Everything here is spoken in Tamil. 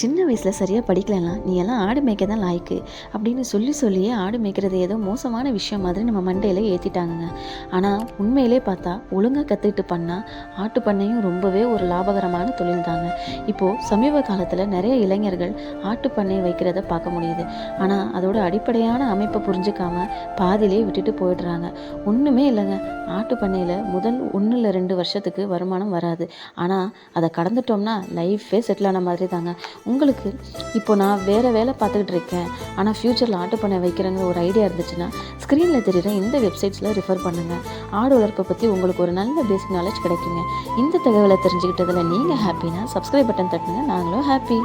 சின்ன வயசில் சரியாக படிக்கலைன்னா நீ எல்லாம் ஆடு மேய்க்க தான் லாய்க்கு அப்படின்னு சொல்லியே ஆடு மேய்க்கிறது ஏதோ மோசமான விஷயம் மாதிரி நம்ம மண்டையில் ஏற்றிட்டாங்கங்க. ஆனால் உண்மையிலே பார்த்தா ஒழுங்காக கற்றுக்கிட்டு பண்ணால் ஆட்டு பண்ணையும் ரொம்பவே ஒரு லாபகரமான தொழில் தாங்க. இப்போது சமீப காலத்தில் நிறைய இளைஞர்கள் ஆட்டு பண்ணை வைக்கிறத பார்க்க முடியுது. ஆனால் அதோட அடிப்படையான அமைப்பை புரிஞ்சுக்காமல் பாதியிலே விட்டுட்டு போயிடுறாங்க. ஒன்றுமே இல்லைங்க, ஆட்டு பண்ணையில் முதல் 1 இல்லை 2 வருஷத்துக்கு வருமானம் வராது. ஆனால் அதை கடந்துட்டோம்னா லைஃபே செட்டில் ஆன மாதிரி தாங்க. உங்களுக்கு இப்போ நான் வேறு வேலை பார்த்துக்கிட்டு இருக்கேன், ஆனால் ஃப்யூச்சரில் ஆட்டு பண்ணை வைக்கிறேங்கிற ஒரு ஐடியா இருந்துச்சுன்னா ஸ்க்ரீனில் தெரியுற இந்த வெப்சைட்ஸில் ரெஃபர் பண்ணுங்கள். ஆடு வளர்ப்பை பற்றி உங்களுக்கு ஒரு நல்ல பேசிக் நாலேஜ் கிடைக்குங்க. இந்த தகவலை தெரிஞ்சுக்கிட்டதில் நீங்கள் ஹாப்பினா சப்ஸ்கிரைப் பட்டன் தட்டுங்க, நாங்களும் ஹாப்பி.